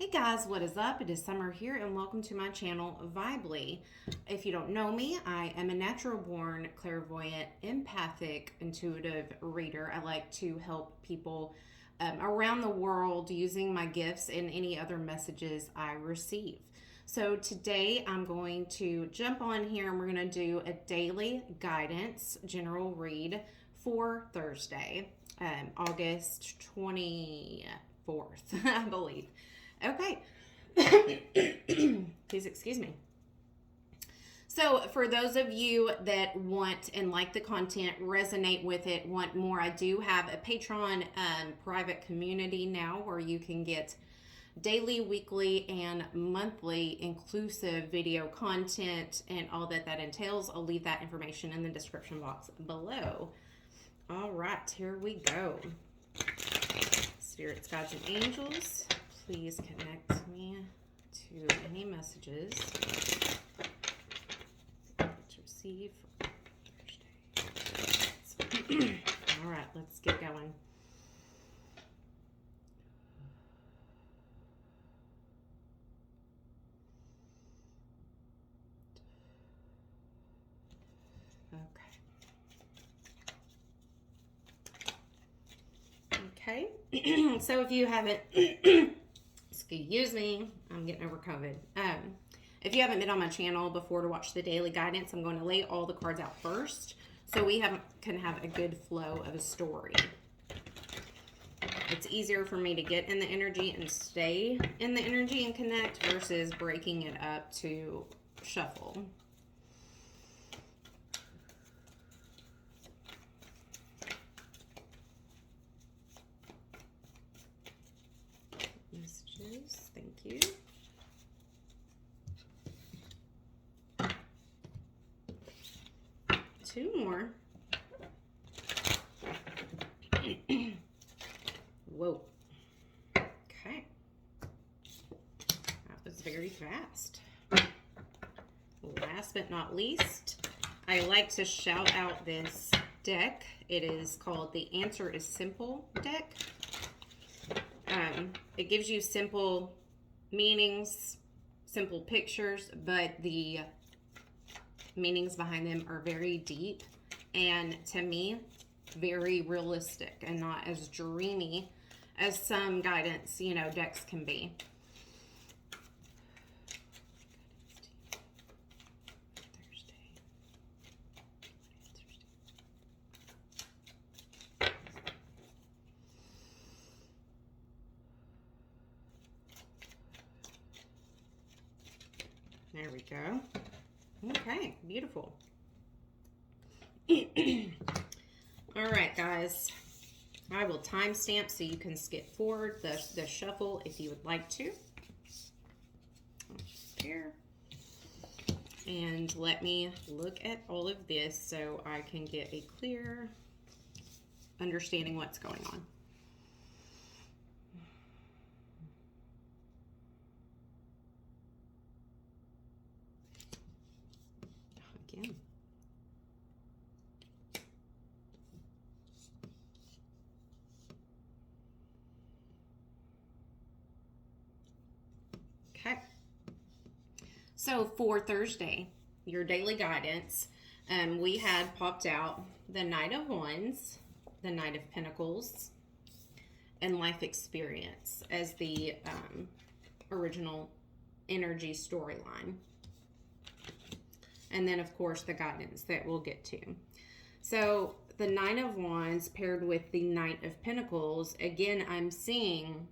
Hey guys, what is up? It is Summer here and welcome to my channel, Vibely. If you don't know me, I am a natural born clairvoyant, empathic, intuitive reader. I like to help people around the world using my gifts and any other messages I receive. So today I'm going to jump on here and we're going to do a daily guidance general read for Thursday, August 24th, I believe. Okay. Please excuse me. So for those of you that want and like the content, resonate with it, want more, I do have a Patreon private community now where you can get daily, weekly, and monthly inclusive video content and all that entails. I'll leave that information in the description box below. All right, here we go. Spirits, guides, and angels, please connect me to any messages to receive for Thursday. All right, let's get going. Okay. So if you haven't, excuse me, I'm getting over COVID. If you haven't been on my channel before to watch the daily guidance, I'm going to lay all the cards out first so we can have a good flow of a story. It's easier for me to get in the energy and stay in the energy and connect versus breaking it up to shuffle. Messages, thank you. Two more. Whoa. Okay. That was very fast. Last but not least, I like to shout out this deck. It is called the Answer is Simple deck. It gives you simple meanings, simple pictures, but the meanings behind them are very deep and, to me, very realistic and not as dreamy as some guidance, decks can be. There we go. Okay, beautiful. All right, guys. I will timestamp so you can skip forward the shuffle if you would like to. Here. And let me look at all of this so I can get a clear understanding what's going on. Again. Okay. So for Thursday, your daily guidance, we had popped out the Knight of Wands, the Knight of Pentacles, and Life Experience as the original energy storyline. And then, of course, the guidance that we'll get to. So the Nine of Wands paired with the Knight of Pentacles, again, I'm seeing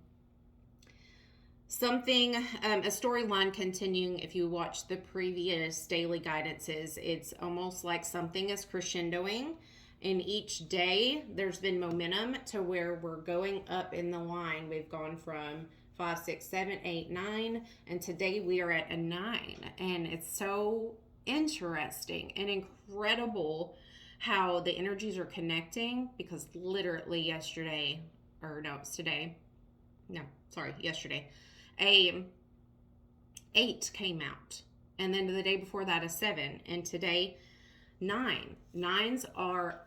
something, a storyline continuing. If you watch the previous daily guidances, it's almost like something is crescendoing. In each day, there's been momentum to where we're going up in the line. We've gone from 5, 6, 7, 8, 9, and today we are at a 9. And it's so interesting and incredible how the energies are connecting, because literally yesterday, a 8 came out, and then the day before that a 7, and today 9. Nines are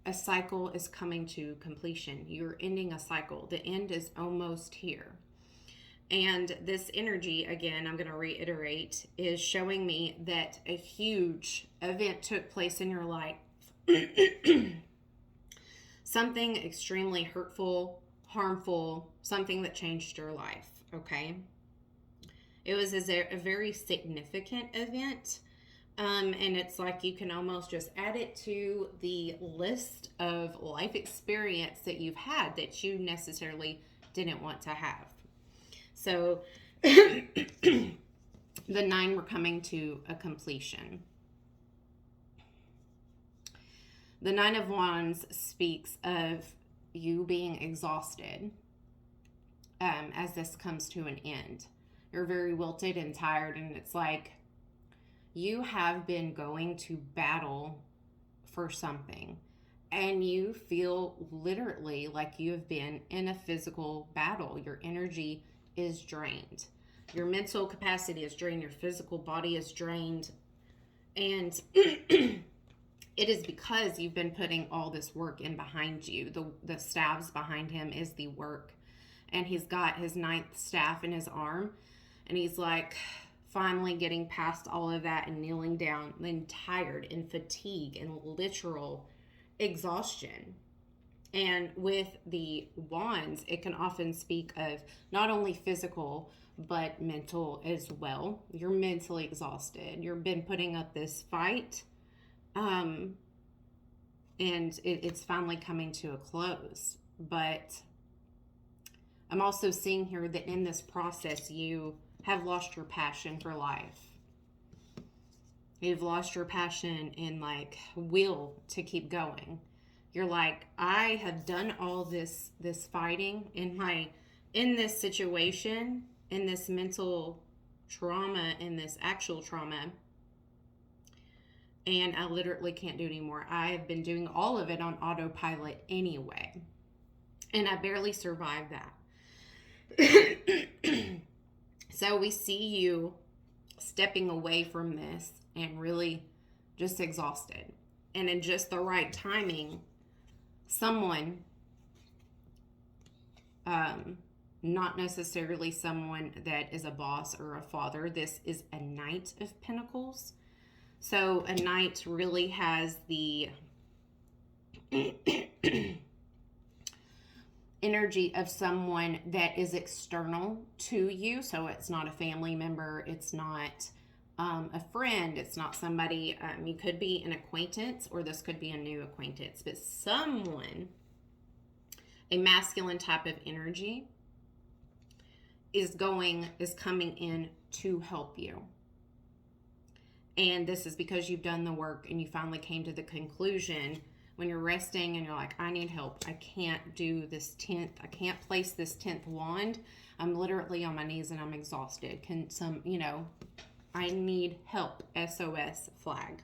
a cycle is coming to completion. You're ending a cycle. The end is almost here. And this energy, again, I'm going to reiterate, is showing me that a huge event took place in your life. Something extremely hurtful, harmful, something that changed your life, okay? It was a very significant event. And it's like you can almost just add it to the list of life experience that you've had that you necessarily didn't want to have. So the 9 were coming to a completion. The 9 of Wands speaks of you being exhausted as this comes to an end. You're very wilted and tired, and it's like you have been going to battle for something, and you feel literally like you have been in a physical battle. Your energy is drained. Your mental capacity is drained. Your physical body is drained. And it is because you've been putting all this work in behind you. The staves behind him is the work. And he's got his 9th staff in his arm. And he's like finally getting past all of that and kneeling down, then tired and fatigue and literal exhaustion. And with the wands, it can often speak of not only physical, but mental as well. You're mentally exhausted. You've been putting up this fight. And it's finally coming to a close. But I'm also seeing here that in this process, you have lost your passion for life. You've lost your passion and like will to keep going. You're like, I have done all this fighting in this situation, in this mental trauma, in this actual trauma, and I literally can't do it anymore. I have been doing all of it on autopilot anyway, and I barely survived that. So we see you stepping away from this and really just exhausted. And in just the right timing, someone, not necessarily someone that is a boss or a father. This is a Knight of Pentacles. So a knight really has the energy of someone that is external to you. So it's not a family member. It's not a friend. It's not somebody, you could be an acquaintance, or this could be a new acquaintance, but someone, a masculine type of energy is coming in to help you. And this is because you've done the work and you finally came to the conclusion when you're resting and you're like, I need help. I can't do this 10th. I can't place this 10th wand. I'm literally on my knees and I'm exhausted. I need help. SOS flag.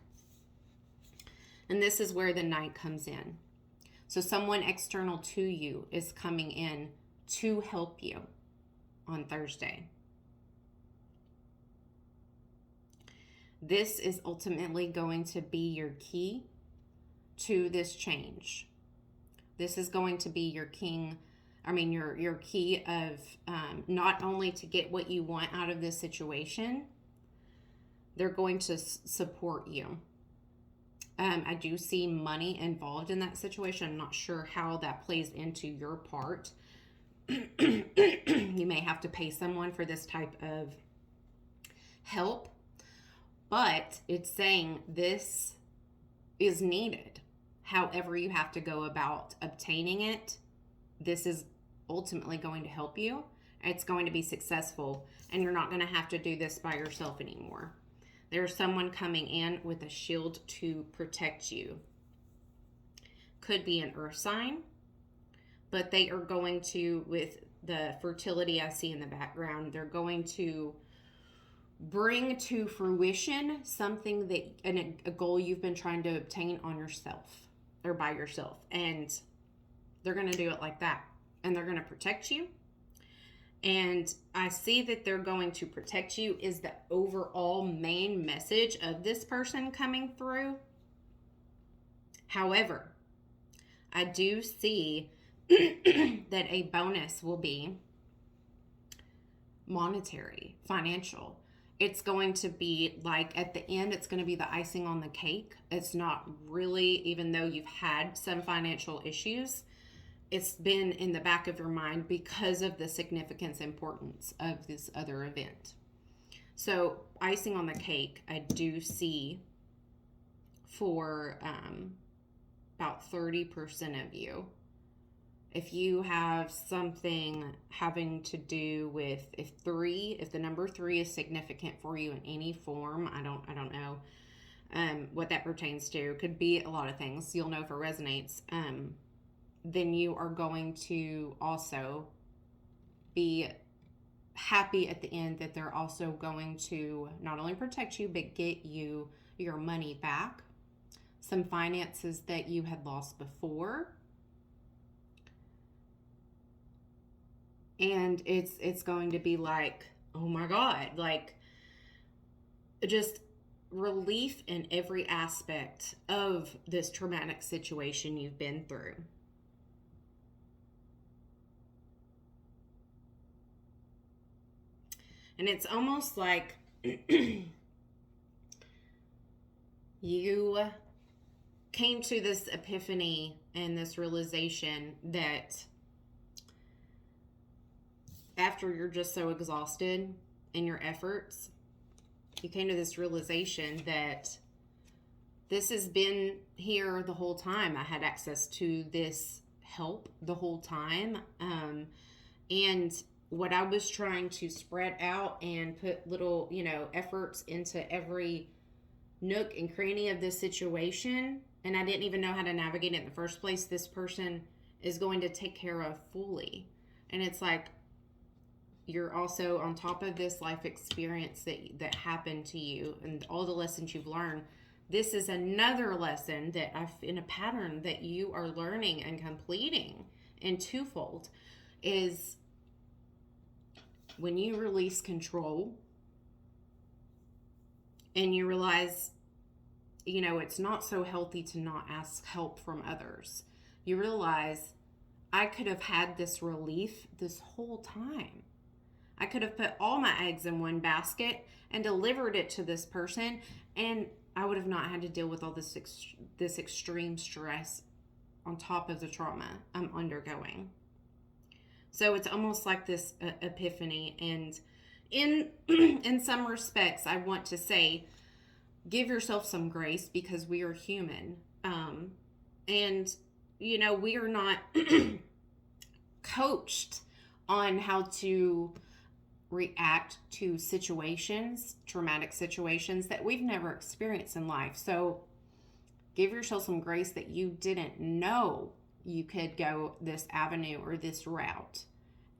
And this is where the Knight comes in. So someone external to you is coming in to help you on Thursday. This is ultimately going to be your key to this change. This is going to be your key of not only to get what you want out of this situation, they're going to support you. I do see money involved in that situation. I'm not sure how that plays into your part. You may have to pay someone for this type of help, but it's saying this is needed. However you have to go about obtaining it, this is ultimately going to help you. It's going to be successful, and you're not going to have to do this by yourself anymore. There's someone coming in with a shield to protect you. Could be an earth sign, but they are going to, with the fertility I see in the background, they're going to bring to fruition something a goal you've been trying to obtain on yourself or by yourself. And they're going to do it like that. And they're going to protect you. And I see that they're going to protect you is the overall main message of this person coming through. However, I do see that a bonus will be monetary, financial. It's going to be like at the end, it's going to be the icing on the cake. It's not really, even though you've had some financial issues, it's been in the back of your mind because of the significance, importance of this other event. So, icing on the cake, I do see for about 30% of you. If you have something having to do with if the number 3 is significant for you in any form, I don't know what that pertains to. Could be a lot of things. You'll know if it resonates. Then you are going to also be happy at the end that they're also going to not only protect you, but get you your money back. Some finances that you had lost before. And it's going to be like, oh my God, like just relief in every aspect of this traumatic situation you've been through. And it's almost like you came to this epiphany and this realization that after you're just so exhausted in your efforts, you came to this realization that this has been here the whole time. I had access to this help the whole time. And what I was trying to spread out and put little, efforts into every nook and cranny of this situation, and I didn't even know how to navigate it in the first place, this person is going to take care of fully. And it's like, you're also on top of this life experience that happened to you and all the lessons you've learned. This is another lesson that in a pattern that you are learning and completing in twofold is when you release control and you realize, it's not so healthy to not ask help from others. You realize I could have had this relief this whole time. I could have put all my eggs in one basket and delivered it to this person, and I would have not had to deal with all this extreme stress on top of the trauma I'm undergoing. So it's almost like this epiphany, and in some respects, I want to say, give yourself some grace because we are human, and we are not coached on how to react to situations, traumatic situations that we've never experienced in life. So give yourself some grace that you didn't know you could go this avenue or this route.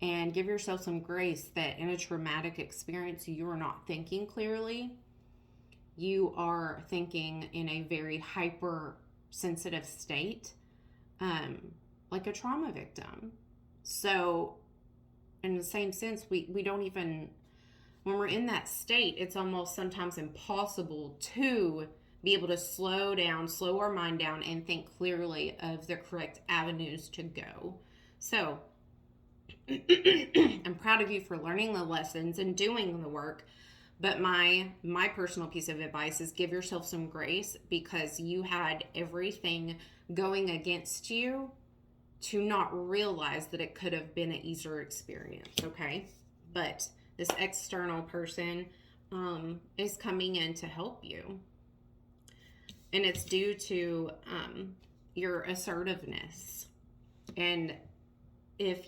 And give yourself some grace that in a traumatic experience, you are not thinking clearly. You are thinking in a very hypersensitive state, like a trauma victim. So in the same sense, we don't even, when we're in that state, it's almost sometimes impossible to be able to slow our mind down and think clearly of the correct avenues to go. So I'm proud of you for learning the lessons and doing the work. But my personal piece of advice is give yourself some grace because you had everything going against you to not realize that it could have been an easier experience, okay? But this external person is coming in to help you. And it's due to your assertiveness. And if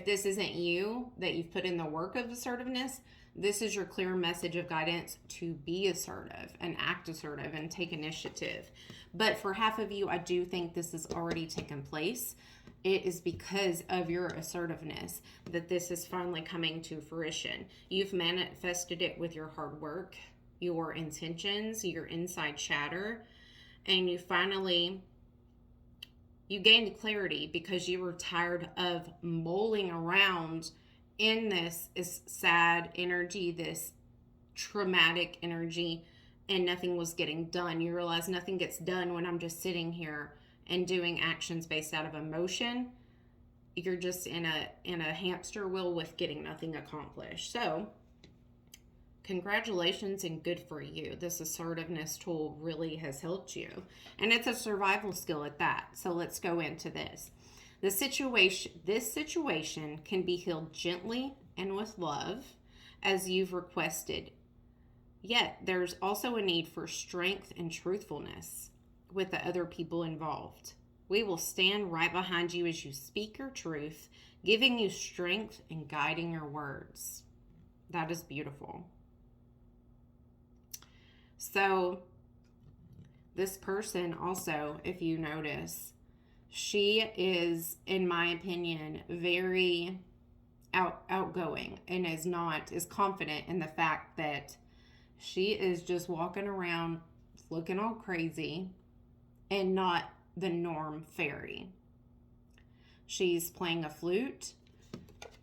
this isn't you, that you've put in the work of assertiveness, this is your clear message of guidance to be assertive and act assertive and take initiative. But for half of you, I do think this has already taken place. It is because of your assertiveness that this is finally coming to fruition. You've manifested it with your hard work, your intentions, your inside chatter, and you gained clarity because you were tired of mulling around in this sad energy, this traumatic energy, and nothing was getting done. You realize nothing gets done when I'm just sitting here and doing actions based out of emotion. you're just in a hamster wheel with getting nothing accomplished. So congratulations and good for you. This assertiveness tool really has helped you. And it's a survival skill at that. So let's go into this. This situation can be healed gently and with love as you've requested. Yet there's also a need for strength and truthfulness with the other people involved. We will stand right behind you as you speak your truth, giving you strength and guiding your words. That is beautiful. So this person also, if you notice, she is, in my opinion, very outgoing and is confident in the fact that she is just walking around looking all crazy and not the norm fairy. She's playing a flute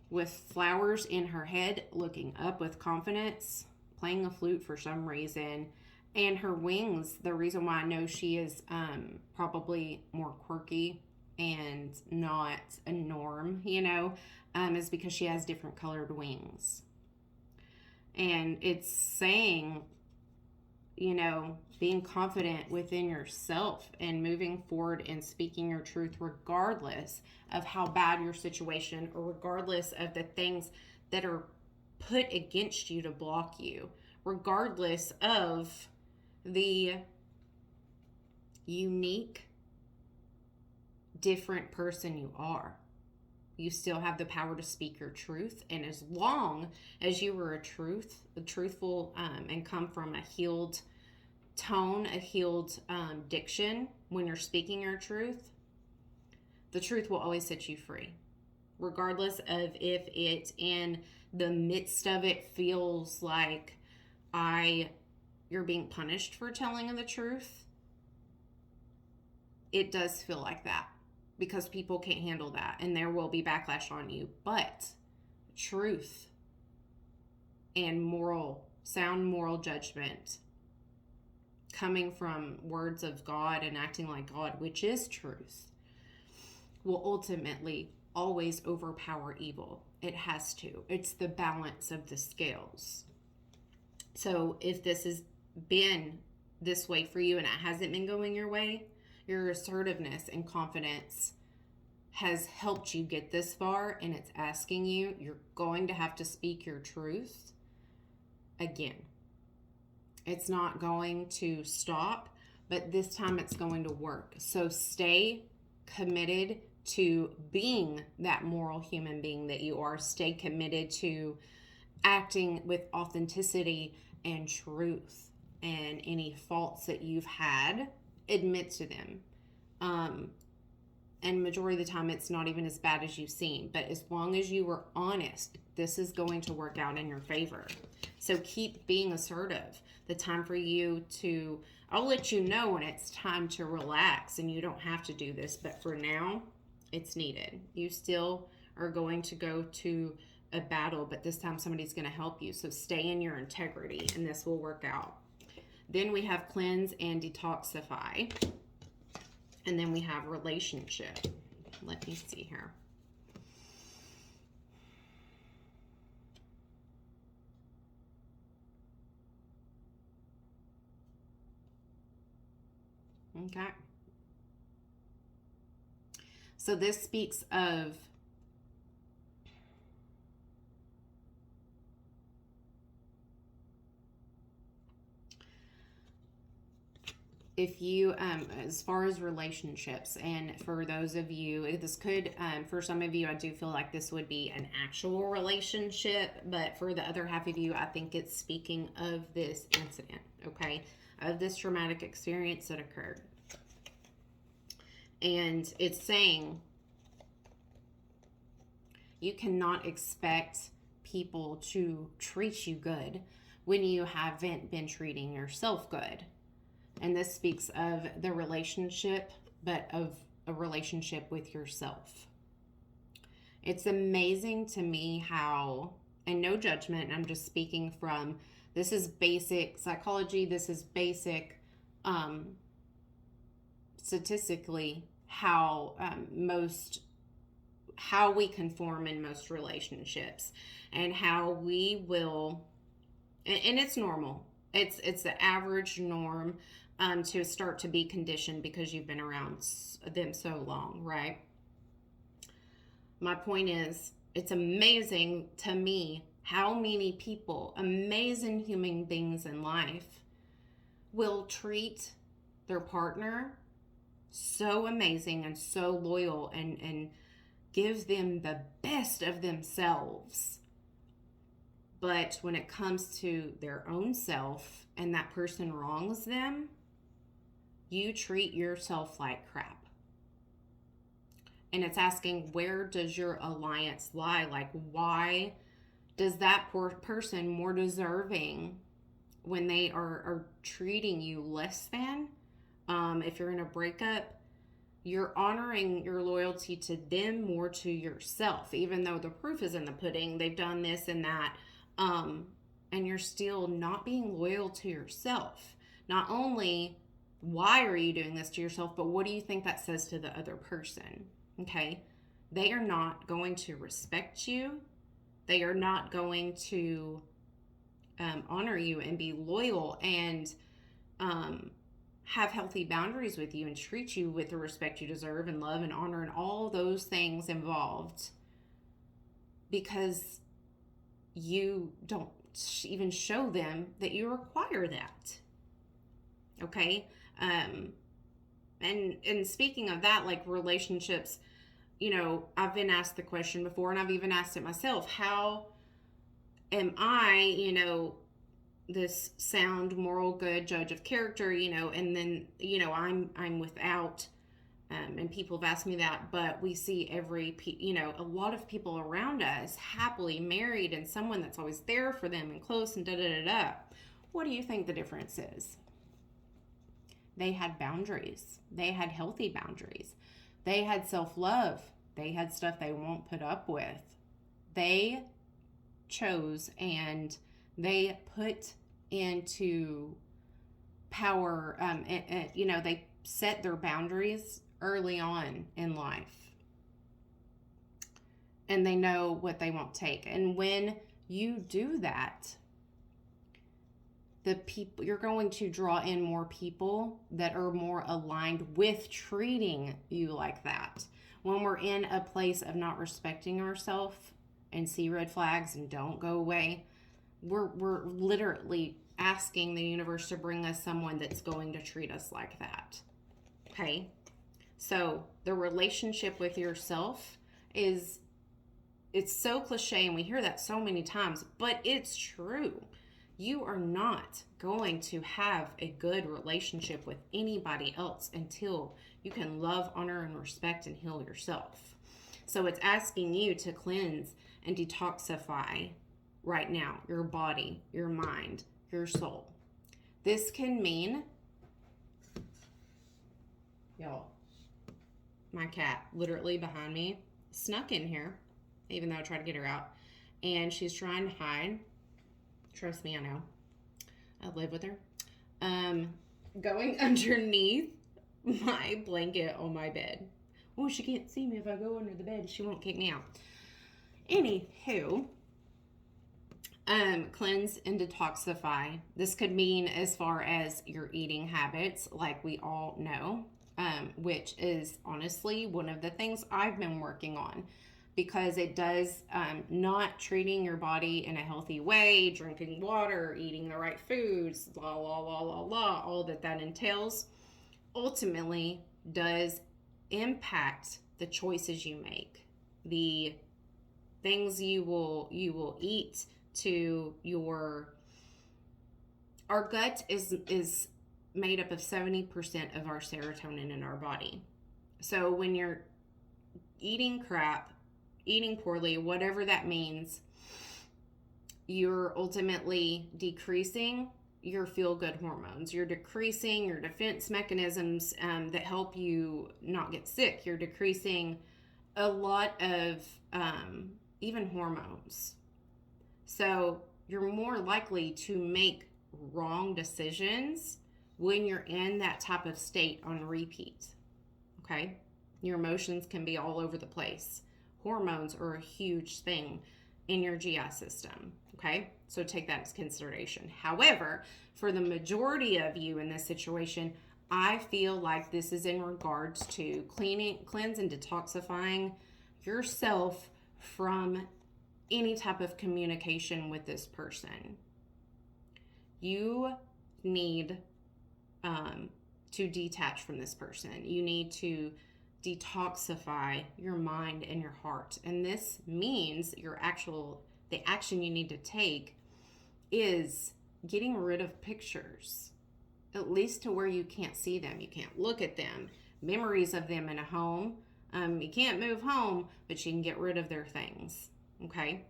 with flowers in her head, looking up with confidence, playing a flute for some reason. And her wings, the reason why I know she is probably more quirky and not a norm, is because she has different colored wings. And it's saying, being confident within yourself and moving forward and speaking your truth regardless of how bad your situation or regardless of the things that are put against you to block you, regardless of the unique, different person you are. You still have the power to speak your truth, and as long as you were truthful, and come from a healed tone, a healed diction when you're speaking your truth, the truth will always set you free, regardless of if it in the midst of it feels like you're being punished for telling the truth. It does feel like that, because people can't handle that and there will be backlash on you. But truth and sound moral judgment coming from words of God and acting like God, which is truth, will ultimately always overpower evil. It has to. It's the balance of the scales. So if this has been this way for you and it hasn't been going your way, your assertiveness and confidence has helped you get this far, and it's asking you're going to have to speak your truth again. It's not going to stop, but this time it's going to work. So stay committed to being that moral human being that you are. Stay committed to acting with authenticity and truth, and any faults that you've had, admit to them. And majority of the time, it's not even as bad as you've seen. But as long as you were honest, this is going to work out in your favor. So keep being assertive. The time for you I'll let you know when it's time to relax and you don't have to do this. But for now, it's needed. You still are going to go to a battle, but this time somebody's going to help you. So stay in your integrity and this will work out. Then we have cleanse and detoxify. And then we have relationship. Let me see here. Okay. So this speaks of if you, as far as relationships, and for those of you, this could, for some of you, I do feel like this would be an actual relationship, but for the other half of you, I think it's speaking of this incident, okay, of this traumatic experience that occurred. And it's saying you cannot expect people to treat you good when you haven't been treating yourself good. And this speaks of the relationship, but of a relationship with yourself. It's amazing to me how, and no judgment, I'm just speaking from, this is basic psychology, this is basic statistically how most how we conform in most relationships, and how we will, and it's normal. It's the average norm, to start to be conditioned because you've been around them so long, right? My point is, it's amazing to me how many people, amazing human beings in life, will treat their partner so amazing and so loyal, and give them the best of themselves. But when it comes to their own self and that person wrongs them, you treat yourself like crap. And it's asking, where does your alliance lie? Like, why does that poor person more deserving when they are treating you less than? If you're in a breakup, you're honoring your loyalty to them more to yourself, even though the proof is in the pudding. They've done this and that. And you're still not being loyal to yourself. Not only why are you doing this to yourself, but what do you think that says to the other person? Okay? They are not going to respect you. They are not going to honor you and be loyal and have healthy boundaries with you and treat you with the respect you deserve and love and honor and all those things involved, because you don't even show them that you require that. Okay? And speaking of that, like relationships, I've been asked the question before, and I've even asked it myself. How am I, this sound, moral, good judge of character, and then, I'm without, and people have asked me that, but we see a lot of people around us happily married and someone that's always there for them and close and da-da-da-da. What do you think the difference is? They had boundaries. They had healthy boundaries. They had self-love. They had stuff they won't put up with. They chose and they put into power, they set their boundaries early on in life. And they know what they won't take. And when you do that, you're going to draw in more people that are more aligned with treating you like that. When we're in a place of not respecting ourselves and see red flags and don't go away, we're literally asking the universe to bring us someone that's going to treat us like that. Okay? So the relationship with yourself it's so cliche, and we hear that so many times, but it's true. You are not going to have a good relationship with anybody else until you can love, honor, and respect and heal yourself. So it's asking you to cleanse and detoxify right now your body, your mind, your soul. This can mean, y'all, my cat literally behind me snuck in here, even though I tried to get her out, and she's trying to hide. Trust me, I know. I live with her. Going underneath my blanket on my bed. Oh, she can't see me if I go under the bed. She won't kick me out. Anywho, cleanse and detoxify. This could mean as far as your eating habits, like we all know, which is honestly one of the things I've been working on. Because it does, not treating your body in a healthy way, drinking water, eating the right foods, all that entails, ultimately does impact the choices you make, the things you will eat, to our gut is made up of 70% of our serotonin in our body. So when you're eating crap, eating poorly, whatever that means, you're ultimately decreasing your feel-good hormones. You're decreasing your defense mechanisms that help you not get sick. You're decreasing a lot of even hormones. So you're more likely to make wrong decisions when you're in that type of state on repeat. Okay? Your emotions can be all over the place. hormones are a huge thing in your GI system. Okay, so take that as consideration. However, for the majority of you in this situation, I feel like this is in regards to cleanse and detoxifying yourself from any type of communication with this person. You need to detach from this person. You need to detoxify your mind and your heart. And this means the action you need to take is getting rid of pictures, at least to where you can't see them. You can't look at them. Memories of them in a home. You can't move home, but you can get rid of their things. Okay?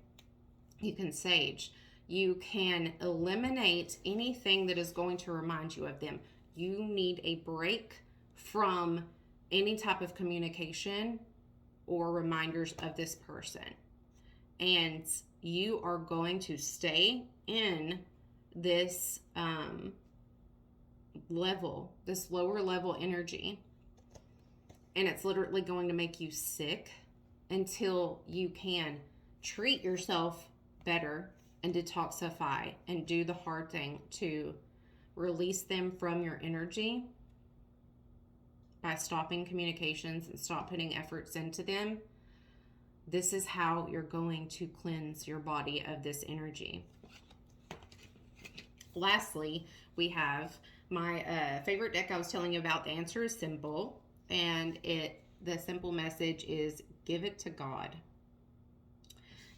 You can sage. You can eliminate anything that is going to remind you of them. You need a break from any type of communication or reminders of this person. And you are going to stay in this this lower level energy. And it's literally going to make you sick until you can treat yourself better and detoxify and do the hard thing to release them from your energy by stopping communications and stop putting efforts into them. This is how you're going to cleanse your body of this energy. Lastly, we have my favorite deck I was telling you about. The answer is simple, and the simple message is give it to God.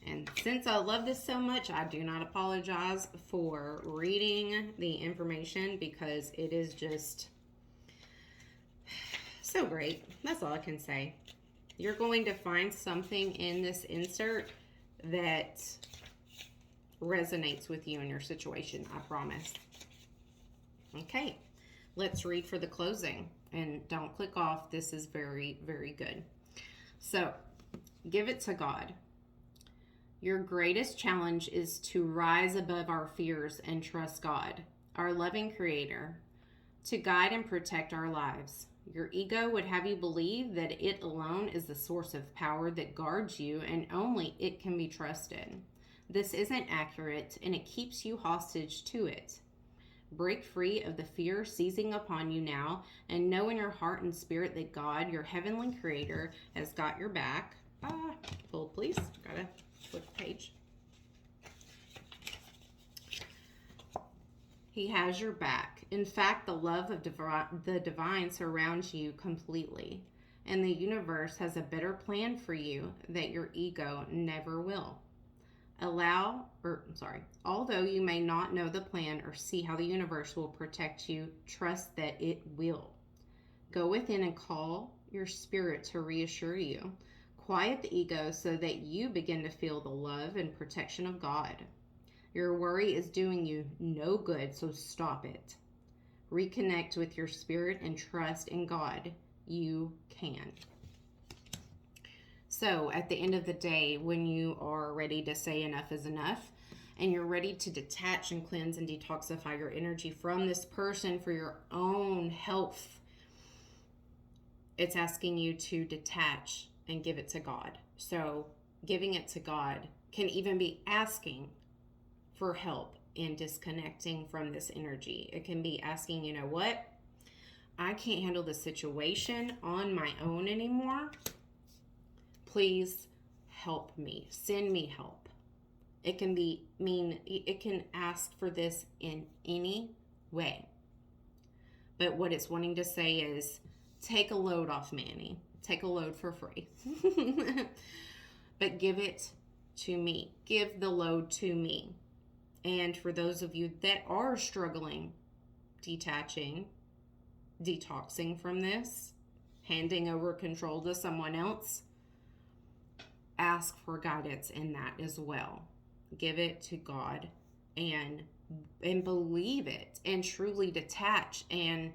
And since I love this so much, I do not apologize for reading the information because it is just so great. That's all I can say. You're going to find something in this insert that resonates with you in your situation, I promise. Okay, let's read for the closing. And don't click off. This is very, very good. So, give it to God. Your greatest challenge is to rise above our fears and trust God, our loving Creator, to guide and protect our lives. Your ego would have you believe that it alone is the source of power that guards you, and only it can be trusted. This isn't accurate, and it keeps you hostage to it. Break free of the fear seizing upon you now, and know in your heart and spirit that God, your heavenly Creator, has got your back. Hold please. Gotta flip the page. He has your back. In fact, the love of the divine surrounds you completely, and the universe has a better plan for you that your ego never will. Although you may not know the plan or see how the universe will protect you, trust that it will. Go within and call your spirit to reassure you. Quiet the ego so that you begin to feel the love and protection of God. Your worry is doing you no good, so stop it. Reconnect with your spirit and trust in God. You can. So at the end of the day, when you are ready to say enough is enough, and you're ready to detach and cleanse and detoxify your energy from this person for your own health, it's asking you to detach and give it to God. So giving it to God can even be asking for help in disconnecting from this energy. It can be asking, you know what? I can't handle the situation on my own anymore. Please help me. Send me help. It can ask for this in any way. But what it's wanting to say is, take a load off Manny. Take a load for free. But give it to me. Give the load to me. And for those of you that are struggling, detaching, detoxing from this, handing over control to someone else, ask for guidance in that as well. Give it to God and believe it, and truly detach, and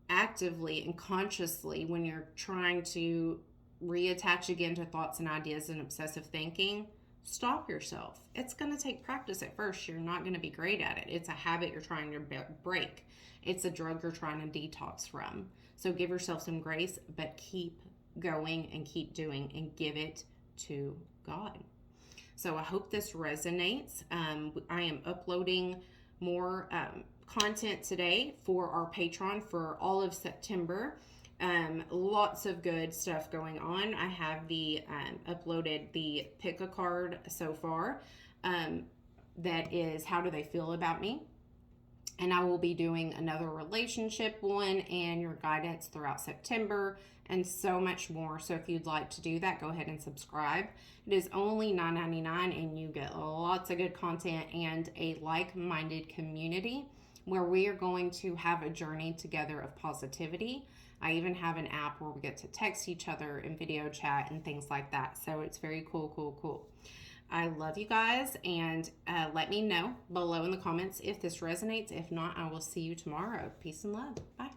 actively and consciously, when you're trying to reattach again to thoughts and ideas and obsessive thinking, stop yourself. It's going to take practice at first. You're not going to be great at it. It's a habit you're trying to break. It's a drug you're trying to detox from. So give yourself some grace, but keep going and keep doing and give it to God. So I hope this resonates. I am uploading more content today for our Patreon for all of September. Lots of good stuff going on. I have the uploaded the pick a card so far. That is, how do they feel about me? And I will be doing another relationship one and your guidance throughout September and so much more. So if you'd like to do that, go ahead and subscribe. It is only $9.99 and you get lots of good content and a like-minded community where we are going to have a journey together of positivity. I even have an app where we get to text each other and video chat and things like that. So it's very cool. I love you guys, and let me know below in the comments if this resonates. If not, I will see you tomorrow. Peace and love. Bye.